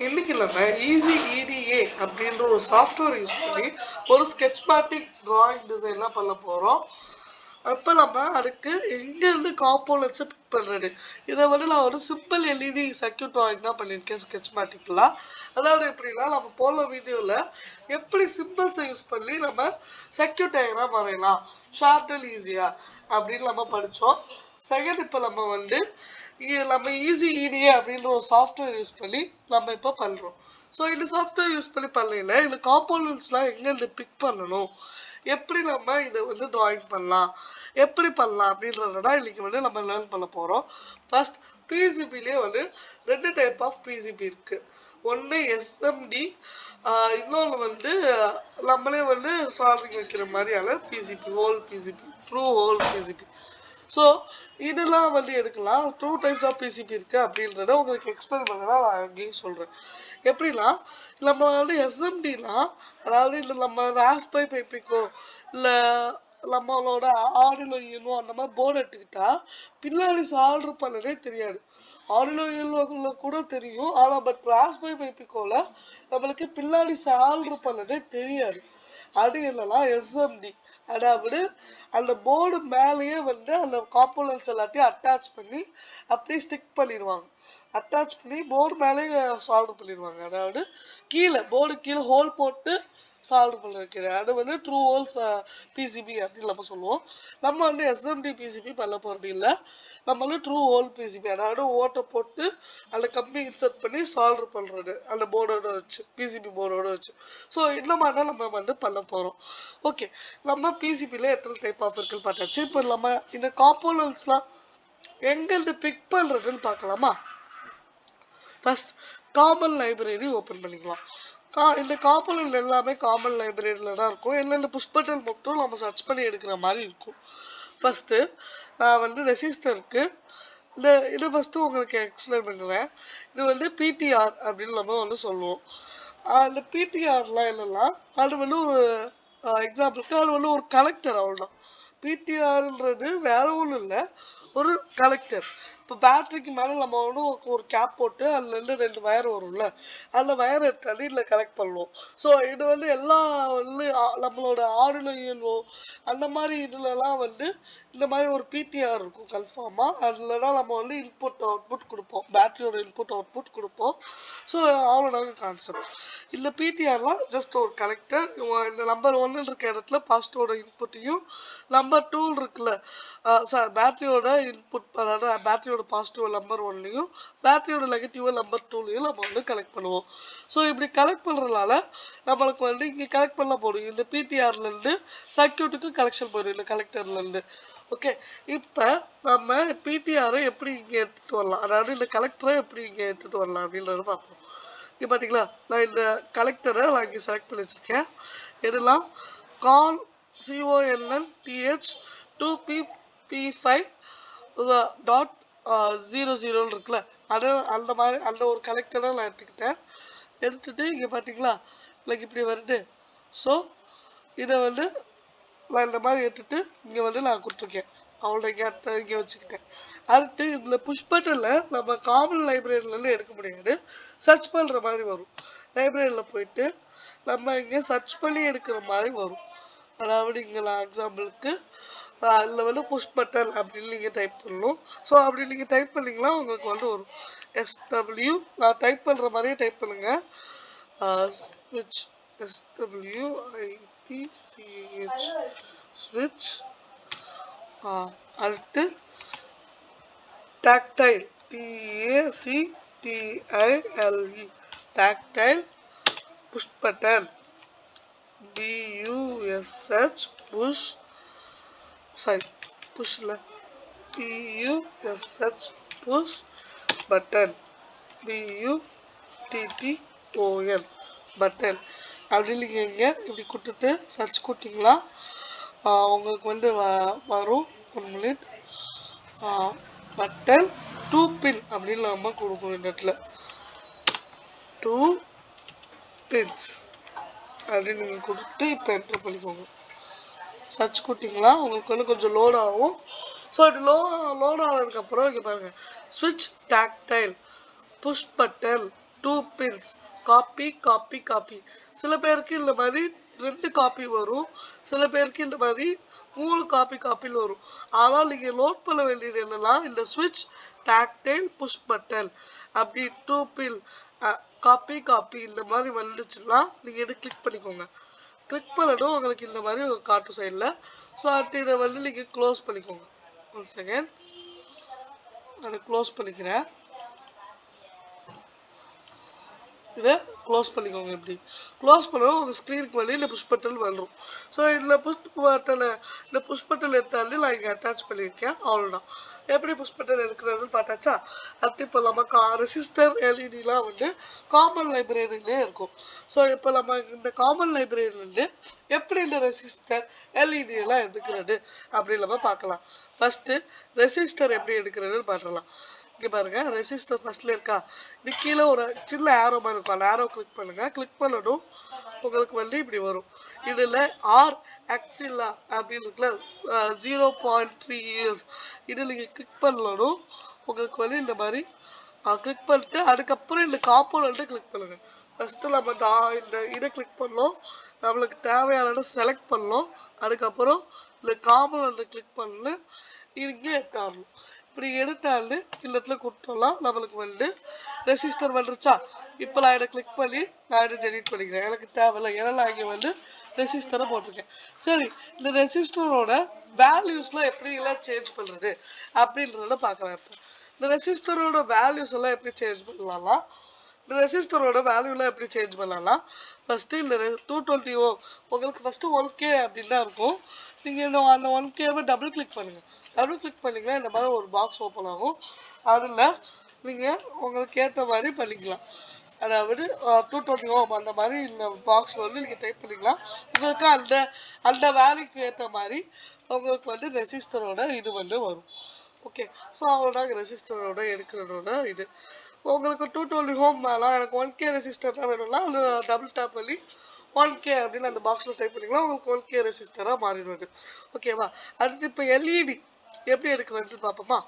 இன்னைக்கு நம்ம easy ETA அப்படின்ற ஒரு சாஃப்ட்வேர் யூஸ் பண்ணி ஒரு ஸ்கெட்ச்மேட்டிக் டிராயிங் டிசைன்லாம் பண்ண போகிறோம். அப்போ நம்ம அதுக்கு எங்கேருந்து காம்போனன்ட்ஸை பிக் பண்ணுறது, இதை நான் ஒரு சிம்பிள் எல்இடி சர்க்கியூட் டிராயிங் தான் பண்ணியிருக்கேன் ஸ்கெட்ச்மேட்டிக்கில். அதாவது எப்படின்னா நம்ம போன வீடியோவில் எப்படி சிம்பிள்ஸை யூஸ் பண்ணி நம்ம சர்க்கியூட் டயக்ராம் வரையலாம் ஷார்ட் அண்ட் ஈஸியாக அப்படின்னு நம்ம படித்தோம். செகண்ட் இப்போ நம்ம ஈஸி இடிஏ அப்படின்ற ஒரு சாஃப்ட்வேர் யூஸ் பண்ணி நம்ம இப்போ பண்ணுறோம். ஸோ இந்த சாஃப்ட்வேர் யூஸ் பண்ணி பண்ணல இந்த காம்போனன்ட்ஸ்லாம் எங்கேருந்து பிக் பண்ணணும், எப்படி நம்ம இதை டிராயிங் பண்ணலாம், எப்படி பண்ணலாம் அப்படின்றத இன்னைக்கு நம்ம லேர்ன் பண்ண போகிறோம். ஃபர்ஸ்ட் பிசிபிலே ரெண்டு டைப் ஆஃப் பிசிபி இருக்குது. ஒன்று எஸ்எம்டி, இன்னொன்று நம்மளே சால்விங் வைக்கிற மாதிரியான PCB, whole PCB, true whole PCB. So இதெல்லாம் எடுக்கலாம். 2 டைப்ஸ் ஆஃப் பிசிபி இருக்குது அப்படின்றத உங்களுக்கு எக்ஸ்பிளைன் பண்ண நான் அங்கேயும் சொல்கிறேன். எப்படின்னா நம்ம எஸ்எம்டினா, அதாவது இல்லை நம்ம ராஸ்பெரி பைப்பிக்கோ இல்லை நம்மளோட ஆடினோ யூனோ அந்த மாதிரி போர்டு எடுத்துக்கிட்டா பின்னாடி சால்வ் பண்ணதே தெரியாது. ஆடினோ யூனோவில் கூட தெரியும், ஆனால் பட் ராஸ்பெரி பைப்பிக்கோல நம்மளுக்கு பின்னாடி சால்வ் பண்ணதே தெரியாது. அது என்னன்னா எஸ்எம்டி. அதாவது அந்த போர்டு மேலேயே அந்த காம்போனன்ட்ஸ் எல்லாத்தையும் அட்டாச் பண்ணி அப்படியே ஸ்டிக் பண்ணிடுவாங்க. அட்டாச் பண்ணி போர்டு மேலேயே சால்வ் பண்ணிடுவாங்க. அதாவது போர்டு கீழே ஹோல் போட்டு சால்வ் பண்ணிருக்கிறேன். அது ட்ரூ ஹோல்ஸ் பிசிபி அப்படின்னு நம்ம சொல்லுவோம். நம்ம எஸ்எம்டி பிசிபி பண்ண போகிறது இல்லை. நம்ம ட்ரூ ஹோல் பிசிபி, அதாவது ஓட்டை போட்டு அந்த கம்பி இன்சர்ட் பண்ணி சால்வ் பண்ணுறது அந்த போர்டோட வச்சு, பிசிபி போர்டோட வச்சு. ஸோ இந்த மாதிரி தான் நம்ம பண்ண போகிறோம். ஓகே, நம்ம பிசிபியில் எத்தனை டைப் ஆஃப் இருக்குன்னு பார்த்தாச்சு. இப்போ நம்ம இந்த காம்போனன்ட்ஸ்லாம் எங்கள்கிட்ட பிக் பண்ணுறதுன்னு பார்க்கலாமா? ஃபர்ஸ்ட் காமன் லைப்ரரி ஓப்பன் பண்ணிக்கலாம். இந்த காம்போனன்ட் எல்லாமே காமன் லைப்ரரியில் தான் இருக்கும். என்னென்ன புஷ் பட்டன் மட்டும் நம்ம சர்ச் பண்ணி எடுக்கிற மாதிரி இருக்கும். ஃபஸ்ட்டு நான் ரெசிஸ்டருக்கு இது ஃபஸ்ட்டு உங்களுக்கு எக்ஸ்பிளைன் பண்ணுறேன். இது பிடிஆர் அப்படின்னு நம்ம சொல்லுவோம். இந்த பிடிஆர்லாம் என்னென்னா அது ஒரு எக்ஸாம்பிளுக்கு அது ஒரு கலெக்டர், அவ்வளோதான். பிடிஆர்ன்றது வேற ஒன்றும் இல்லை, ஒரு கலெக்டர். இப்போ பேட்டரிக்கு மேலே நம்ம ஒரு கேப் போட்டு அதுலேருந்து 2 வயர் வரும்ல, அந்த வயர் எடுத்து இதில் கலெக்ட் பண்ணுவோம். ஸோ இது எல்லா நம்மளோட ஆடினோ யூனோ அந்த மாதிரி இதுலலாம் இந்த மாதிரி ஒரு பிடிஆர் இருக்கும் கன்ஃபார்மாக. அதில் தான் நம்ம இன்புட் அவுட்புட் கொடுப்போம், பேட்டரியோட இன்புட் அவுட்புட் கொடுப்போம். ஸோ அவ்வளோதாங்க கான்செப்ட். இந்த பிடிஆர்லாம் ஜஸ்ட் ஒரு கலெக்டர். இந்த நம்பர் 1 இருக்க இடத்துல பாசிட்டிவோட இன்புட்டையும், நம்பர் 2 இருக்குல்ல பேட்டரியோட இன்புட், அதாவது பேட்டரியோட பாசிட்டிவ் நம்பர் 1லையும் பேட்டரியோட நெகட்டிவ் நம்பர் 2லையும் நம்ம கலெக்ட் பண்ணுவோம். ஸோ இப்படி கலெக்ட் பண்ணுறதுனால நம்மளுக்கு இங்கே கலெக்ட் பண்ண போடும். இந்த பிடிஆர்லேருந்து சர்க்கியூட்டுக்கு கலெக்ஷன் போயிடும் இந்த கலெக்டர்லேருந்து. ஓகே, இப்போ நம்ம பிடிஆரை எப்படி இங்கே எடுத்துகிட்டு வரலாம், அதாவது இந்த கலெக்டரை எப்படி இங்கே எடுத்துகிட்டு வரலாம் அப்படின்றத பார்ப்போம். இங்கே பார்த்தீங்களா, நான் இந்த கலெக்டரை நான் இங்கே செலக்ட் பண்ணி வச்சுருக்கேன். இதெல்லாம் CONNTH 2P5.00 இருக்குல்ல, அந்த மாதிரி அந்த ஒரு கலெக்டரை நான் எடுத்துட்டு இங்கே பார்த்தீங்களா லைக் இப்படி வருது. ஸோ இதை நான் இந்த மாதிரி எடுத்துட்டு இங்கே நான் கொடுத்துருக்கேன். அவளோட இங்கே வச்சுக்கிட்டேன். அடுத்து இதில் புஷ் பட்டனில் நம்ம காமன் லைப்ரரியிலேருந்து எடுக்க முடியாது, சர்ச் பண்ணுற மாதிரி வரும். லைப்ரரியில் போயிட்டு நம்ம இங்கே சர்ச் பண்ணி எடுக்கிற மாதிரி வரும். அதாவது இங்கே நான் எக்ஸாம்பிளுக்கு அதில் புஷ் பட்டன் அப்படின்னு நீங்கள் டைப் பண்ணணும். ஸோ அப்படி நீங்கள் டைப் பண்ணிங்கன்னா உங்களுக்கு வரும் SW. நான் டைப் பண்ணுற மாதிரியே டைப் பண்ணுங்கள். ஸ்விட்ச், SWITCH ஸ்விட்ச். அடுத்து tactile, TACTILE tactile push button, BUSH push, sorry push la PUSH push button, BUTTON button. அப்படி இல்லைங்க, இப்படி கொடுத்துட்டு சர்ச் கொடுத்தீங்களா உங்களுக்கு வரும். 1 மினிட். பட்டன் 2 பின் அப்படின்னு நம்ம கொடுக்கணும். இந்த இடத்துல 2 பின்ஸ் அப்படின்னு நீங்கள் கொடுத்து இப்போ என்டர் பண்ணிக்கோங்க. சர்ச் கொடுத்தீங்களா உங்களுக்கு கொஞ்சம் லோட் ஆகும். ஸோ இது லோட் ஆனதுக்கப்புறம் இங்கே பாருங்கள், ஸ்விட்ச் tactile push button 2 pins copy copy copy. சில பேருக்கு இந்த மாதிரி 2 காப்பி வரும், சில பேருக்கு இந்த மாதிரி 3 காப்பி காப்பின்னு வரும். ஆனால் நீங்கள் நோட் பண்ண வேண்டியது என்னன்னா, இந்த ஸ்விட்ச் டாக்டைல் புஷ் பட்டன் அப்படி 2 பின் காப்பி காப்பி இந்த மாதிரி வந்துச்சுன்னா நீங்கள் இதை கிளிக் பண்ணிக்கோங்க. கிளிக் பண்ணணும் உங்களுக்கு இந்த மாதிரி ஒரு காட்டும் சைடில். ஸோ அடுத்து இதை வந்து நீங்கள் க்ளோஸ் பண்ணிக்கோங்க. 1 செகண்ட், அதை க்ளோஸ் பண்ணிக்கிறேன். இதை க்ளோஸ் பண்ணிக்கோங்க. இப்படி க்ளோஸ் பண்ணணும் உங்கள் ஸ்க்ரீனுக்கு வந்து இந்த புஷ் பட்டன் வந்துடும். ஸோ இதில் புஷ் பட்டன் எடுத்தாலே நான் இங்கே அட்டாச் பண்ணியிருக்கேன். அவ்வளோதான். எப்படி புஷ் பட்டன் எடுக்கிறதுன்னு பார்த்தாச்சா? அடுத்து இப்போ நம்ம ரெசிஸ்டர் எல்இடிலாம் வந்து காமன் லைப்ரரியிலே இருக்கும். ஸோ இப்போ நம்ம இந்த காமன் லைப்ரரியிலேருந்து எப்படி இந்த ரெசிஸ்டர் எல்இடியெல்லாம் எடுக்கிறது அப்படின்னு நம்ம பார்க்கலாம். ஃபஸ்ட்டு ரெசிஸ்டர் எப்படி எடுக்கிறதுன்னு பார்க்கலாம். இங்கே பாருங்க, ரெசிஸ்டர் ஃபர்ஸ்ட்ல இருக்கா, இது கீழே ஒரு சின்ன ஏரோ மாதிரி இருக்கும். அந்த ஏரோ கிளிக் பண்ணுங்க. கிளிக் பண்ணணும் உங்களுக்கு வந்து இப்படி வரும். இதில் ஆர் ஆக்சிலா அப்படின்னு இருக்குல்ல, 0.3 இயர்ஸ் இது நீங்கள் கிளிக் பண்ணணும். உங்களுக்கு வந்து இந்த மாதிரி கிளிக் பண்ணிட்டு அதுக்கப்புறம் இந்த காம்போனண்ட்டை கிளிக் பண்ணுங்க. ஃபஸ்ட்டு நம்ம இந்த இதை கிளிக் பண்ணோம், நம்மளுக்கு தேவையானதை செலக்ட் பண்ணோம். அதுக்கப்புறம் இந்த காம்போனண்ட்டை கிளிக் பண்ணு இங்கே எடுத்தாடணும். இப்படி எடுத்தாலே இந்த இடத்துல கொடுத்தோம்லாம் நம்மளுக்கு வந்து ரெசிஸ்டர் வந்துருச்சா? இப்போ நான் இதை கிளிக் பண்ணி நான் இதை டெலிட் பண்ணிக்கிறேன். எனக்கு தேவையில்லை, ஏன்னா நான் இங்கே வந்து ரெசிஸ்டரை போட்டிருக்கேன். சரி, இந்த ரெசிஸ்டரோட வேல்யூஸ்லாம் எப்படிலாம் சேஞ்ச் பண்ணுறது அப்படின்றத பார்க்கலாம். இப்போ இந்த ரெசிஸ்டரோட வேல்யூஸ் எல்லாம் எப்படி சேஞ்ச் பண்ணலாம்னா, இந்த ரெசிஸ்டரோட வேல்யூலாம் எப்படி சேஞ்ச் பண்ணலாம்? ஃபஸ்ட்டு இந்த 220 Ω உங்களுக்கு ஃபஸ்ட்டு 1K அப்படின்னு தான் இருக்கும். நீங்கள் இந்த அந்த 1Kவை டபுள் கிளிக் பண்ணுங்கள். டபுள் கிளிக் பண்ணிங்கன்னா இந்த மாதிரி ஒரு பாக்ஸ் ஓப்பன் ஆகும். அதில் நீங்கள் உங்களுக்கு ஏற்ற மாதிரி பண்ணிக்கலாம். அதாவது 220 Ω அந்த மாதிரி இந்த பாக்ஸில் வந்து நீங்கள் டைப் பண்ணிக்கலாம். உங்களுக்கு அந்த வேல்யூக்கு ஏற்ற மாதிரி உங்களுக்கு வந்து ரெசிஸ்டரோட இது வந்து வரும். ஓகே, ஸோ அவ்வளோதாங்க ரெசிஸ்டரோட எடுக்கிறதோட இது. உங்களுக்கு 220 Ω மேலாம் எனக்கு 1K ரெசிஸ்டர் தான் வேணும்னா அது டபுள் டேப் பண்ணி 1K அப்படின்னு அந்த பாக்ஸில் டைப் பண்ணிக்கலாம். உங்களுக்கு 1K ரெசிஸ்டராக மாறிடுவது. ஓகேவா? அடுத்து இப்போ எல்இடி எப்படி எடுக்கிறதுன்னு பார்ப்போமா?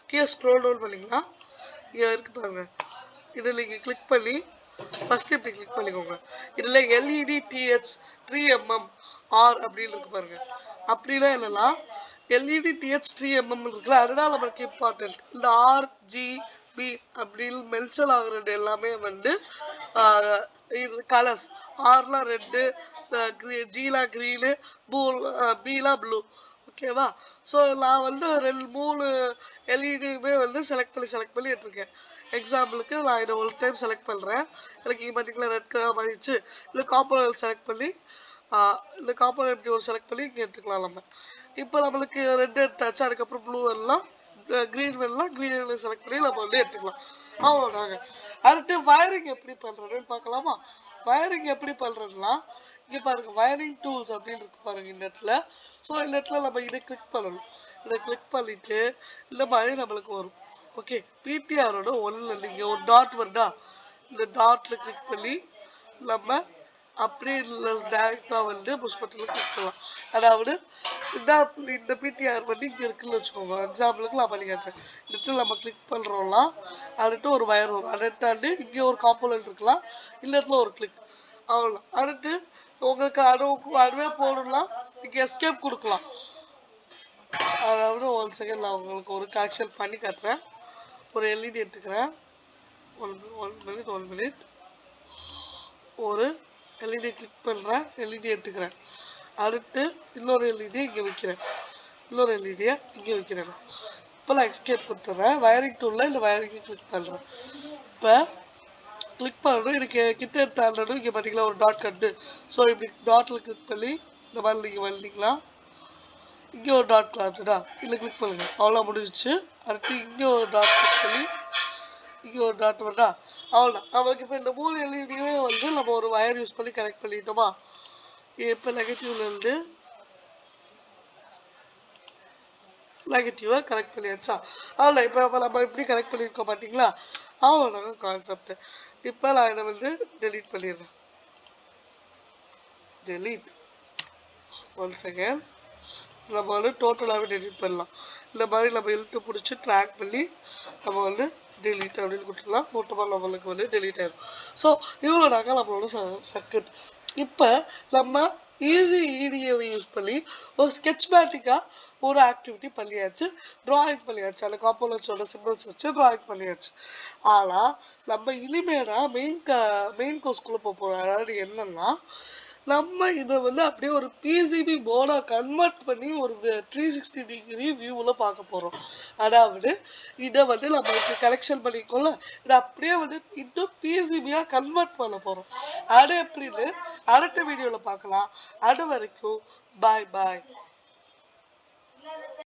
கீழே ஸ்க்ரோல் டவுன் பண்ணிங்கன்னா இங்கே இருக்கு பாருங்க. இதில் நீங்கள் கிளிக் பண்ணி ஃபஸ்ட்டு இப்படி கிளிக் பண்ணிக்கோங்க. இதில் எல்இடி டிஹெச் 3mm ஆர் அப்படின்னு இருக்கு பாருங்க. அப்படிலாம் என்னன்னா எல்இடி டிஹெச் 3mm இருக்குல்ல, அதுதான் நம்மளுக்கு இம்பார்ட்டன்ட். இந்த ஆர்ஜிபி அப்படின்னு மென்ஷன் ஆகுறது எல்லாமே வந்து கலர்ஸ். ஆர்லாம் ரெட்டு, ஜிலா க்ரீனு, பீலா ப்ளூ. ஓகேவா? ஸோ நான் வந்து 2-3 எல்இடியுமே வந்து செலக்ட் பண்ணி எடுத்துருக்கேன். எக்ஸாம்பிளுக்கு நான் இதை ஒரு டைம் செலக்ட் பண்ணுறேன். எனக்கு இங்கே பார்த்தீங்களா ரெட் கலர் மாறிடுச்சு. இல்லை காம்பனன்ட் செலக்ட் பண்ணி இந்த காம்பனன்ட் இப்படி ஒரு செலக்ட் பண்ணி இங்கே எடுத்துக்கலாம் நம்ம. இப்போ நம்மளுக்கு ரெட் எடுத்தாச்சு, அதுக்கப்புறம் ப்ளூ எல்லாம் க்ரீன் வேணும்னா க்ரீன் செலக்ட் பண்ணி நம்ம வந்து எடுத்துக்கலாம். அவ்வளோதாங்க. அடுத்து வயரிங் எப்படி பண்ணுறதுன்னு பார்க்கலாமா? வயரிங் எப்படி பண்ணுறதுனா இங்கே பாருங்க, வயரிங் டூல்ஸ் அப்படின்னு இருக்கு பாருங்க இந்த இடத்துல. ஸோ இந்த இடத்துல நம்ம இதை கிளிக் பண்ணணும். இதை கிளிக் பண்ணிட்டு இந்த மாதிரி நம்மளுக்கு வரும். ஓகே, பிடிஆரோட 1ல் நீங்கள் ஒரு டாட் வருதா, இந்த டாட்டில் கிளிக் பண்ணி நம்ம அப்படியே டேரெக்டாக வந்து புஷ் பட்டனில் கிளிக் பண்ணலாம். அதாவது இந்த பிடிஆர் பண்ணி இங்கே இருக்குன்னு வச்சுக்கோங்க. எக்ஸாம்பிளுக்கு நான் பண்ணி காட்டுறேன். இந்த இடத்துல நம்ம கிளிக் பண்ணுறோம்லாம் அடுத்து ஒரு வயர் வரும். அடுத்தாண்டு இங்கே ஒரு காம்போனன்ட் இருக்கலாம், இந்த இடத்துல ஒரு கிளிக். அவ்வளோ. அடுத்து உங்களுக்கு அதுவே போடணும்னா இங்கே எஸ்கேப் கொடுக்கலாம். அதாவது 1 செகண்ட் நான் உங்களுக்கு ஒரு கரெக்ஷன் பண்ணி காட்டுறேன். ஒரு எல்இடி எடுத்துக்கிறேன். 1 மினிட். ஒரு எல்இடி கிளிக் பண்ணுறேன், எல்இடி எடுத்துக்கிறேன். அடுத்து இன்னொரு எல்இடி இங்கே வைக்கிறேன், இன்னொரு எல்இடியை இங்கே வைக்கிறேன். இப்போ நான் எஸ்கேப் கொடுத்துட்றேன். வயரிங் டூலில் இந்த வயரிங்கை கிளிக் பண்ணுறேன். இப்போ கிளிக் பண்ணணும். எனக்கு கிட்ட எடுத்தாலும் இங்கே பார்த்தீங்களா ஒரு டாட் கட்டு. ஸோ இப்படி டாட்டில் கிளிக் பண்ணி இந்த மாதிரி நீங்கள் வந்தீங்களா, இங்கே ஒரு டாட் காட்டுடா, இல்லை கிளிக் பண்ணுங்கள். அவ்வளோ முடிஞ்சிச்சு. அடுத்து இங்கே ஒரு டாட் கிளிக் பண்ணி இங்கே ஒரு டாட் வருதா, அவ்வளோதான். நம்மளுக்கு இப்போ இந்த 3 எல்இடியுமே வந்து நம்ம ஒரு வயர் யூஸ் பண்ணி கனெக்ட் பண்ணிட்டோமா? இப்போ நெகட்டிவ்லேருந்து நெகட்டிவாக கனெக்ட் பண்ணியாச்சா? அவ்வளோ. இப்போ நம்ம எப்படி கனெக்ட் பண்ணியிருக்கோம் பார்த்தீங்களா? அவ்வளோதாங்க கான்செப்ட். இப்போ நான் இதை வந்து டெலீட் பண்ணிடுறேன். டெலீட். 1 செகண்ட். நம்ம வந்து டோட்டலாகவே டெலீட் பண்ணலாம். இந்த மாதிரி நம்ம இழுத்து பிடிச்சி ட்ராக் பண்ணி நம்ம வந்து delete அப்படின்னு கொடுத்துக்கலாம். மொத்தமாக நம்மளுக்கு வந்து delete ஆயிடும். ஸோ இவ்வளோ நாங்கள் நம்மளோட சர்க்கியூட். இப்போ நம்ம ஈஸி EDAவை யூஸ் பண்ணி ஒரு ஸ்கெட்ச்மேட்டிக்காக ஒரு ஆக்டிவிட்டி பண்ணியாச்சு, ட்ராயிங் பண்ணியாச்சு, அந்த காம்போனன்ட்ஸோட சிம்பிள்ஸ் வச்சு ட்ராயிங் பண்ணியாச்சு. ஆனால் நம்ம இனிமேல் மெயின் கோர்ஸ்குள்ளே போகிறோம். அதாவது என்னன்னா, நம்ம இதை வந்து அப்படியே ஒரு பிசிபி போர்டாக கன்வெர்ட் பண்ணி ஒரு 360 டிகிரி வியூவில் பார்க்க போகிறோம். அதாவது இதை வந்து நம்ம கலெக்ஷன் பண்ணிக்கோல, இதை அப்படியே வந்து இன்னும் பிசிபியாக கன்வெர்ட் பண்ண போகிறோம். அது எப்படின்னு அடுத்த வீடியோவில் பார்க்கலாம். அது வரைக்கும் பாய் பாய்.